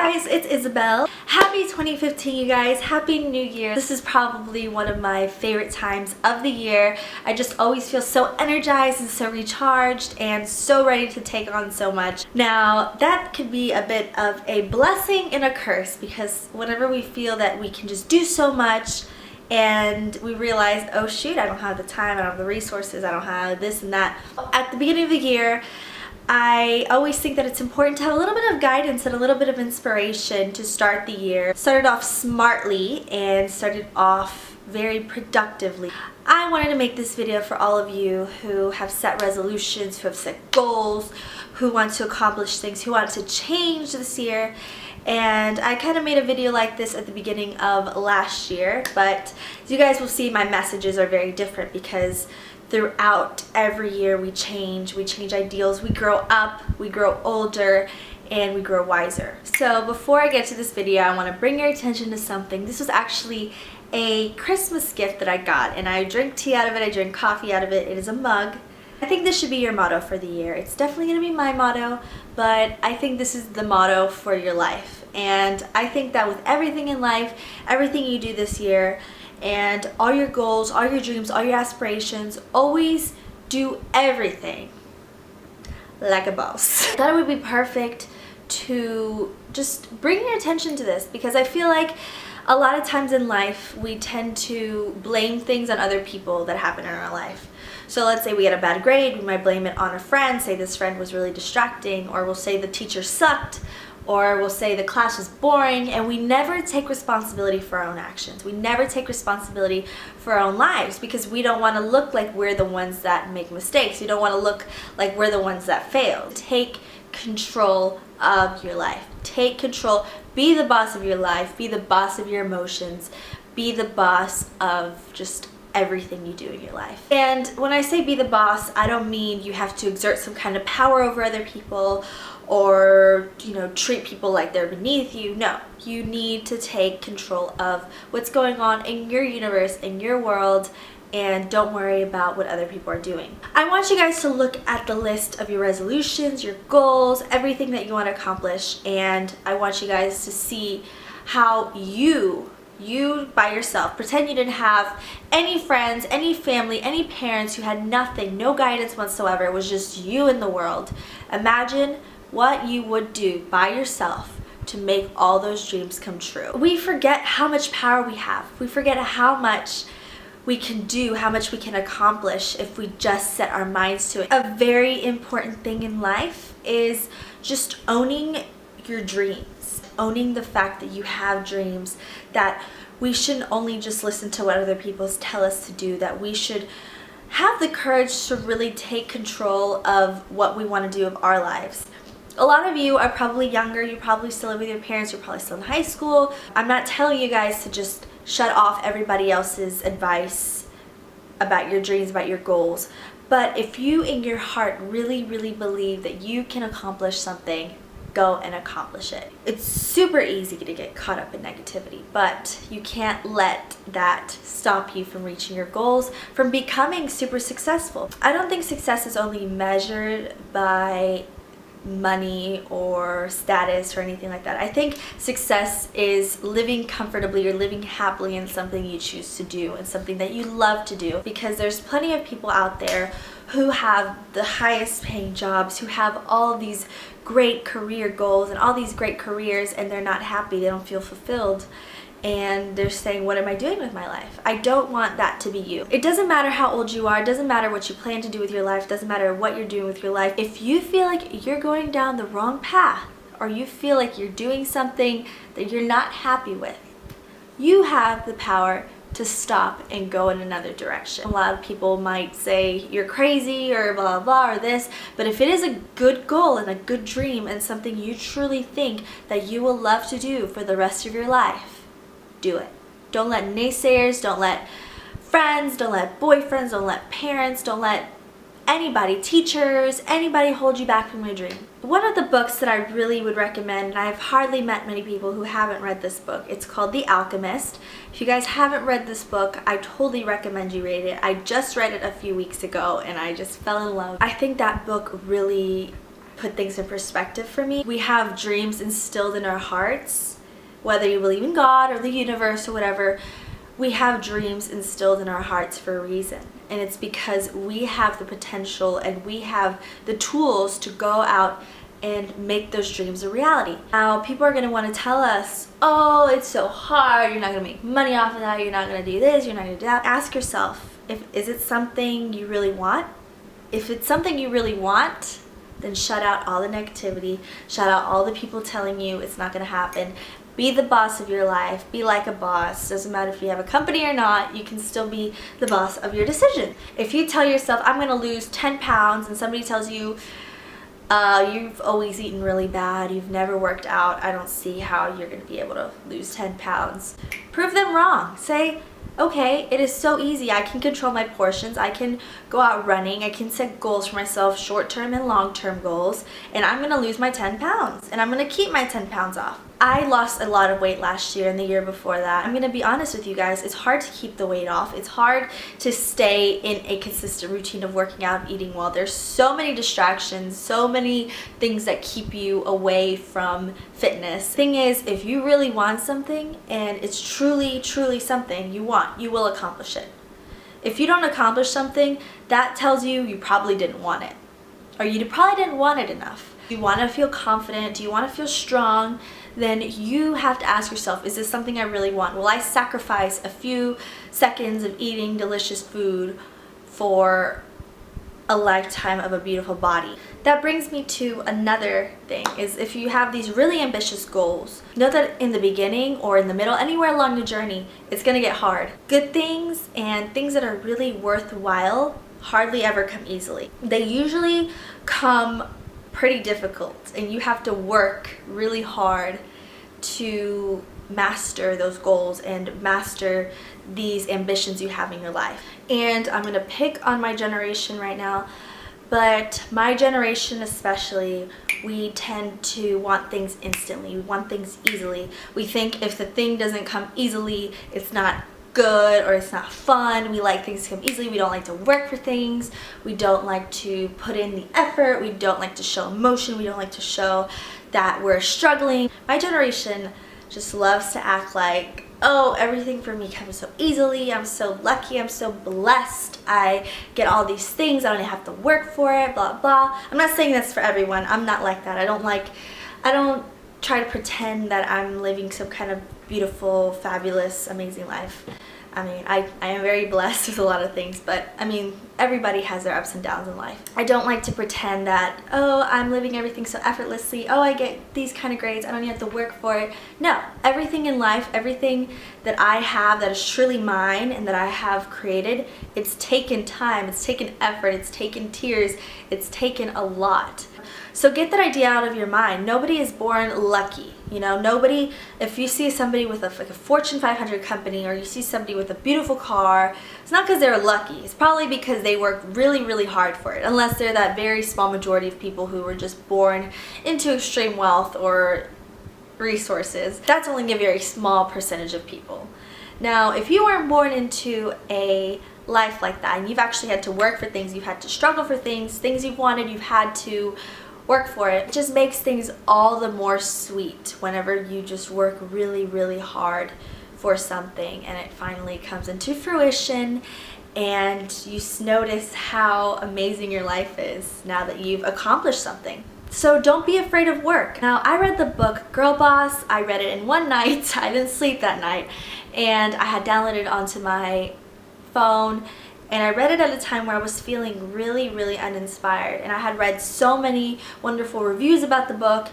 guys, it's Isabel. Happy 2015, you guys. Happy New Year. This is probably one of my favorite times of the year. I just always feel so energized and so recharged and so ready to take on so much. Now, that could be a bit of a blessing and a curse, because whenever we feel that we can just do so much and we realize, oh shoot, I don't have the time, I don't have the resources, I don't have this and that. At the beginning of the year, I always think that it's important to have a little bit of guidance and a little bit of inspiration to start the year. Started off smartly and started off very productively. I wanted to make this video for all of you who have set resolutions, who have set goals, who want to accomplish things, who want to change this year. And I kind of made a video like this at the beginning of last year, but as you guys will see, my messages are very different because throughout every year we change ideals, we grow up, we grow older, and we grow wiser. So before I get to this video, I want to bring your attention to something. This was actually a Christmas gift that I got, and I drink tea out of it, I drink coffee out of it. It is a mug. I think this should be your motto for the year. It's definitely going to be my motto, but I think this is the motto for your life. And I think that with everything in life, everything you do this year, and all your goals, all your dreams, all your aspirations, always do everything like a boss. I thought it would be perfect to just bring your attention to this, because I feel like a lot of times in life we tend to blame things on other people that happen in our life. So let's say we get a bad grade, we might blame it on a friend, say this friend was really distracting, or we'll say the teacher sucked, or we'll say the class was boring, and we never take responsibility for our own actions. We never take responsibility for our own lives because we don't want to look like we're the ones that make mistakes. We don't want to look like we're the ones that fail. Take control of your life. Take control. Be the boss of your life. Be the boss of your emotions. Be the boss of just everything you do in your life. And when I say be the boss, I don't mean you have to exert some kind of power over other people or, treat people like they're beneath you. No, you need to take control of what's going on in your universe, in your world, and don't worry about what other people are doing. I want you guys to look at the list of your resolutions, your goals, everything that you want to accomplish, and I want you guys to see how you by yourself, pretend you didn't have any friends, any family, any parents, you had nothing, no guidance whatsoever, it was just you in the world. Imagine what you would do by yourself to make all those dreams come true. We forget how much power we have. We forget how much we can do, how much we can accomplish if we just set our minds to it. A very important thing in life is just owning your dreams, owning the fact that you have dreams, that we shouldn't only just listen to what other people tell us to do, that we should have the courage to really take control of what we want to do of our lives. A lot of you are probably younger, you probably still live with your parents, you're probably still in high school. I'm not telling you guys to just shut off everybody else's advice about your dreams, about your goals. But if you in your heart really, really believe that you can accomplish something, go and accomplish it. It's super easy to get caught up in negativity, but you can't let that stop you from reaching your goals, from becoming super successful. I don't think success is only measured by money or status or anything like that. I think success is living comfortably or living happily in something you choose to do and something that you love to do, because there's plenty of people out there who have the highest paying jobs, who have all these great career goals and all these great careers, and they're not happy, they don't feel fulfilled, and they're saying, what am I doing with my life? I don't want that to be you. It doesn't matter how old you are, it doesn't matter what you plan to do with your life, it doesn't matter what you're doing with your life. If you feel like you're going down the wrong path, or you feel like you're doing something that you're not happy with, you have the power to stop and go in another direction. A lot of people might say you're crazy or blah blah blah or this, but if it is a good goal and a good dream and something you truly think that you will love to do for the rest of your life, do it. Don't let naysayers, don't let friends, don't let boyfriends, don't let parents, don't let anybody, teachers, anybody hold you back from your dream. One of the books that I really would recommend, and I've hardly met many people who haven't read this book, it's called The Alchemist. If you guys haven't read this book, I totally recommend you read it. I just read it a few weeks ago and I just fell in love. I think that book really put things in perspective for me. We have dreams instilled in our hearts, whether you believe in God or the universe or whatever. We have dreams instilled in our hearts for a reason, and it's because we have the potential and we have the tools to go out and make those dreams a reality. Now, people are going to want to tell us, oh, it's so hard, you're not going to make money off of that, you're not going to do this, you're not going to do that. Ask yourself, is it something you really want? If it's something you really want, then shut out all the negativity, shut out all the people telling you it's not going to happen. Be the boss of your life. Be like a boss. Doesn't matter if you have a company or not, you can still be the boss of your decision. If you tell yourself, I'm going to lose 10 pounds, and somebody tells you, you've always eaten really bad, you've never worked out, I don't see how you're going to be able to lose 10 pounds. Prove them wrong. Say, okay, it is so easy. I can control my portions. I can go out running. I can set goals for myself, short-term and long-term goals, and I'm going to lose my 10 pounds, and I'm going to keep my 10 pounds off. I lost a lot of weight last year and the year before that. I'm going to be honest with you guys. It's hard to keep the weight off. It's hard to stay in a consistent routine of working out and eating well. There's so many distractions, so many things that keep you away from fitness. Thing is, if you really want something and it's truly, truly something you want, you will accomplish it. If you don't accomplish something, that tells you you probably didn't want it, or you probably didn't want it enough. Do you want to feel confident? Do you want to feel strong? Then you have to ask yourself, is this something I really want? Will I sacrifice a few seconds of eating delicious food for a lifetime of a beautiful body? That brings me to another thing, is if you have these really ambitious goals, know that in the beginning or in the middle, anywhere along the journey, it's going to get hard. Good things and things that are really worthwhile hardly ever come easily. They usually come pretty difficult, and you have to work really hard to master those goals and master these ambitions you have in your life. And I'm going to pick on my generation right now, but my generation especially, we tend to want things instantly. We want things easily. We think if the thing doesn't come easily, it's not good or it's not fun. We like things to come easily. We don't like to work for things. We don't like to put in the effort. We don't like to show emotion. We don't like to show that we're struggling. My generation just loves to act like, oh, everything for me comes so easily. I'm so lucky. I'm so blessed. I get all these things. I don't have to work for it, blah, blah. I'm not saying that's for everyone. I'm not like that. I don't try to pretend that I'm living some kind of beautiful, fabulous, amazing life. I mean, I am very blessed with a lot of things, but I mean, everybody has their ups and downs in life. I don't like to pretend that, oh, I'm living everything so effortlessly, oh, I get these kind of grades, I don't even have to work for it. No, everything in life, everything that I have that is truly mine and that I have created, it's taken time, it's taken effort, it's taken tears, it's taken a lot. So get that idea out of your mind. Nobody is born lucky. You know, nobody, if you see somebody with like a Fortune 500 company, or you see somebody with a beautiful car, it's not because they're lucky. It's probably because they worked really, really hard for it. Unless they're that very small majority of people who were just born into extreme wealth or resources. That's only a very small percentage of people. Now, if you weren't born into a life like that, and you've actually had to work for things, you've had to struggle for things you've wanted, you've had to work for it. It just makes things all the more sweet whenever you just work really, really hard for something and it finally comes into fruition and you notice how amazing your life is now that you've accomplished something. So don't be afraid of work. Now, I read the book Girl Boss. I read it in one night. I didn't sleep that night, and I had downloaded it onto my phone. And I read it at a time where I was feeling really, really uninspired. And I had read so many wonderful reviews about the book.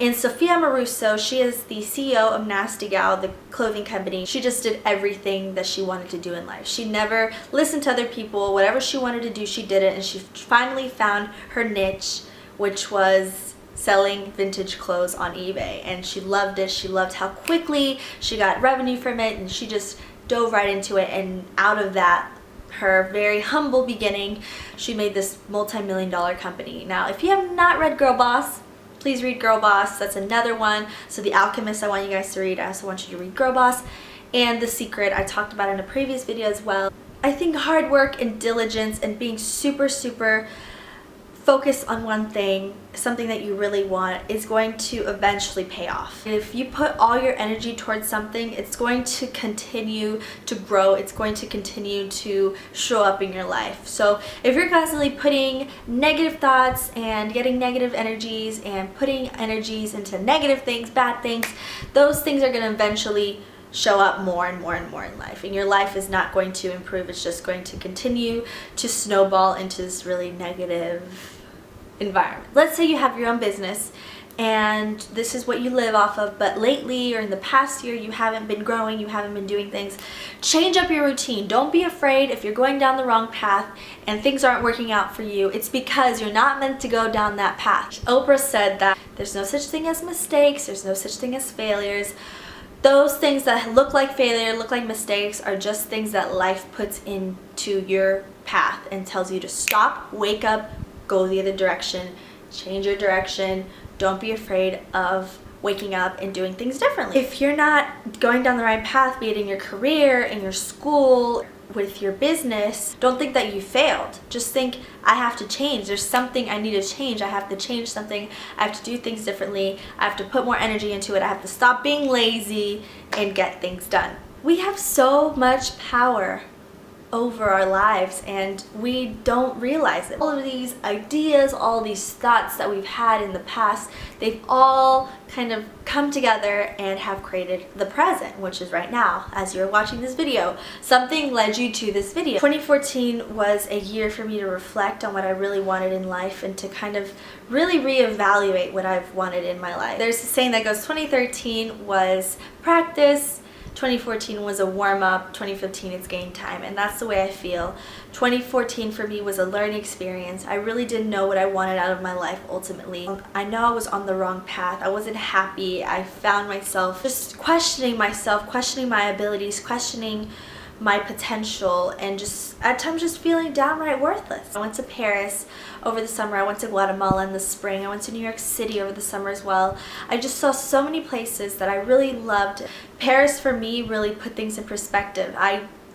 And Sophia Amoruso, she is the CEO of Nasty Gal, the clothing company. She just did everything that she wanted to do in life. She never listened to other people. Whatever she wanted to do, she did it. And she finally found her niche, which was selling vintage clothes on eBay. And she loved it. She loved how quickly she got revenue from it. And she just dove right into it. And out of that, her very humble beginning, she made this multi-million-dollar company. Now, if you have not read Girl Boss, please read Girl Boss. That's another one. So The Alchemist, I want you guys to read. I also want you to read Girl Boss. And The Secret, I talked about in a previous video as well. I think hard work and diligence and being super, super focus on one thing, something that you really want, is going to eventually pay off. If you put all your energy towards something, it's going to continue to grow. It's going to continue to show up in your life. So if you're constantly putting negative thoughts and getting negative energies and putting energies into negative things, bad things, those things are going to eventually show up more and more and more in life, and your life is not going to improve. It's just going to continue to snowball into this really negative environment. Let's say you have your own business and this is what you live off of, but lately or in the past year you haven't been growing, you haven't been doing things. Change up your routine. Don't be afraid if you're going down the wrong path and things aren't working out for you. It's because you're not meant to go down that path. Oprah said that there's no such thing as mistakes, there's no such thing as failures. Those things that look like failure, look like mistakes, are just things that life puts into your path and tells you to stop, wake up, go the other direction, change your direction. Don't be afraid of waking up and doing things differently. If you're not going down the right path, be it in your career, in your school, with your business, don't think that you failed. Just think, I have to change. There's something I need to change. I have to change something. I have to do things differently. I have to put more energy into it. I have to stop being lazy and get things done. We have so much power over our lives and we don't realize it. All of these ideas, all these thoughts that we've had in the past, they've all kind of come together and have created the present, which is right now as you're watching this video. Something led you to this video. 2014 was a year for me to reflect on what I really wanted in life and to kind of really reevaluate what I've wanted in my life. There's a saying that goes, 2013 was practice, 2014 was a warm-up, 2015 it's game time, and that's the way I feel. 2014 for me was a learning experience. I really didn't know what I wanted out of my life ultimately. I know I was on the wrong path. I wasn't happy. I found myself just questioning myself, questioning my abilities, questioning my potential, and just at times just feeling downright worthless. I went to Paris over the summer. I went to Guatemala in the spring. I went to New York City over the summer as well. I just saw so many places that I really loved. Paris for me really put things in perspective.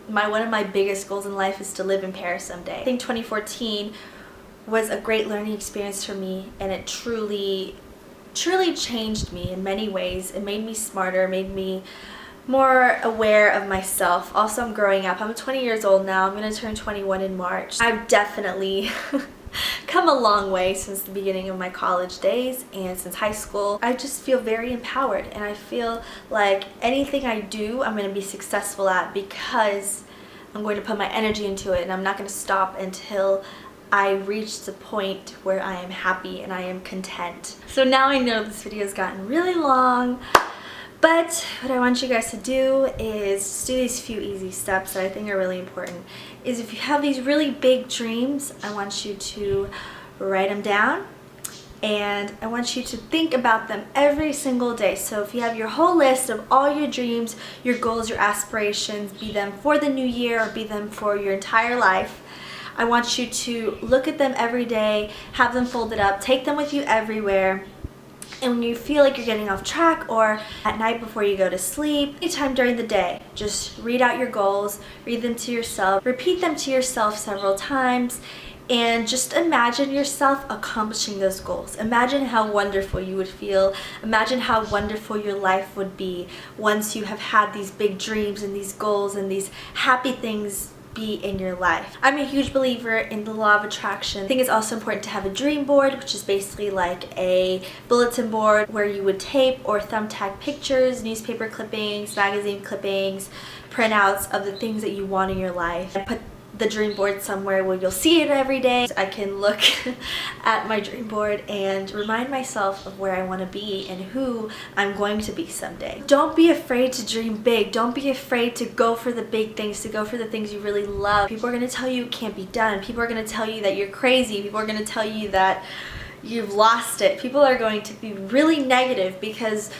One of my biggest goals in life is to live in Paris someday. I think 2014 was a great learning experience for me, and it truly changed me in many ways. It made me smarter, made me more aware of myself. Also, I'm growing up. I'm 20 years old now. I'm going to turn 21 in March. I've definitely come a long way since the beginning of my college days and since high school. I just feel very empowered, and I feel like anything I do, I'm going to be successful at because I'm going to put my energy into it, and I'm not going to stop until I reach the point where I am happy and I am content. So now I know this video has gotten really long, but what I want you guys to do is just do these few easy steps that I think are really important. Is if you have these really big dreams, I want you to write them down, and I want you to think about them every single day. So if you have your whole list of all your dreams, your goals, your aspirations, be them for the new year or be them for your entire life, I want you to look at them every day, have them folded up, take them with you everywhere. And when you feel like you're getting off track, or at night before you go to sleep, anytime during the day, just read out your goals, read them to yourself, repeat them to yourself several times, and just imagine yourself accomplishing those goals. Imagine how wonderful you would feel. Imagine how wonderful your life would be once you have had these big dreams and these goals and these happy things be in your life. I'm a huge believer in the law of attraction. I think it's also important to have a dream board, which is basically like a bulletin board where you would tape or thumbtack pictures, newspaper clippings, magazine clippings, printouts of the things that you want in your life. I put the dream board somewhere where you'll see it every day. I can look at my dream board and remind myself of where I want to be and who I'm going to be someday. Don't be afraid to dream big. Don't be afraid to go for the big things, to go for the things you really love. People are going to tell you it can't be done. People are going to tell you that you're crazy. People are going to tell you that you've lost it. People are going to be really negative because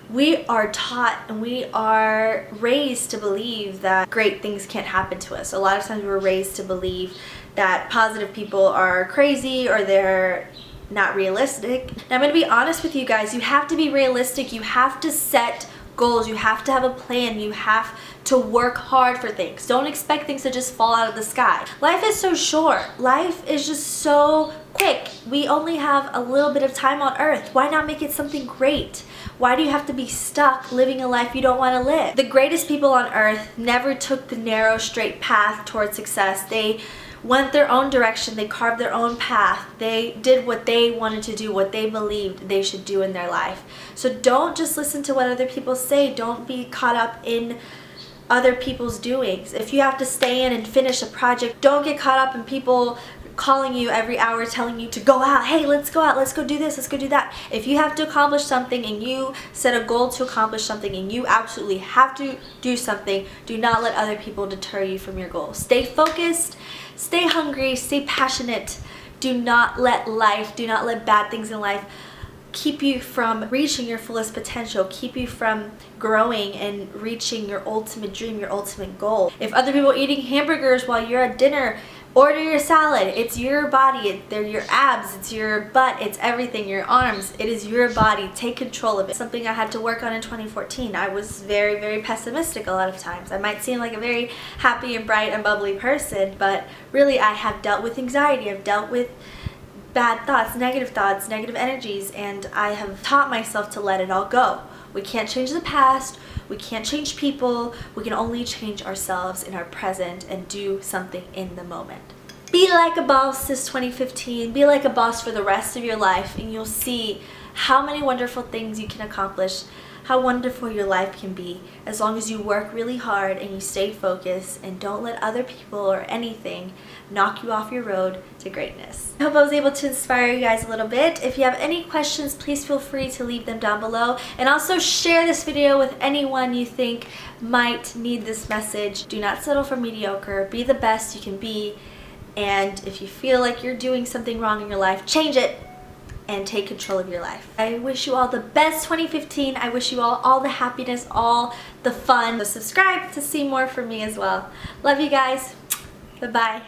we are taught and we are raised to believe that great things can't happen to us. A lot of times we're raised to believe that positive people are crazy or they're not realistic. Now I'm going to be honest with you guys. You have to be realistic. You have to set goals. You have to have a plan. You have to work hard for things. Don't expect things to just fall out of the sky. Life is so short. Life is just so quick. We only have a little bit of time on earth. Why not make it something great? Why do you have to be stuck living a life you don't want to live? The greatest people on earth never took the narrow, straight path towards success. They went their own direction. They carved their own path. They did what they wanted to do, what they believed they should do in their life. So don't just listen to what other people say. Don't be caught up in other people's doings. If you have to stay in and finish a project, don't get caught up in people calling you every hour telling you to go out. Hey, let's go out, let's go do this, let's go do that. If you have to accomplish something and you set a goal to accomplish something and you absolutely have to do something, do not let other people deter you from your goal. Stay focused, stay hungry, stay passionate. Do not let bad things in life keep you from reaching your fullest potential, keep you from growing and reaching your ultimate dream, your ultimate goal. If other people are eating hamburgers while you're at dinner, order your salad. It's your body. They're your abs. It's your butt. It's everything. Your arms. It is your body. Take control of it. Something I had to work on in 2014. I was very, very pessimistic a lot of times. I might seem like a very happy and bright and bubbly person, but really I have dealt with anxiety. I've dealt with bad thoughts, negative energies, and I have taught myself to let it all go. We can't change the past. We can't change people. We can only change ourselves in our present and do something in the moment. Be like a boss this 2015. Be like a boss for the rest of your life, and you'll see how many wonderful things you can accomplish, how wonderful your life can be as long as you work really hard and you stay focused and don't let other people or anything knock you off your road to greatness. I hope I was able to inspire you guys a little bit. If you have any questions, please feel free to leave them down below, and also share this video with anyone you think might need this message. Do not settle for mediocre. Be the best you can be, and if you feel like you're doing something wrong in your life, change it and take control of your life. I wish you all the best 2015. I wish you all the happiness, all the fun. So subscribe to see more from me as well. Love you guys. Bye-bye.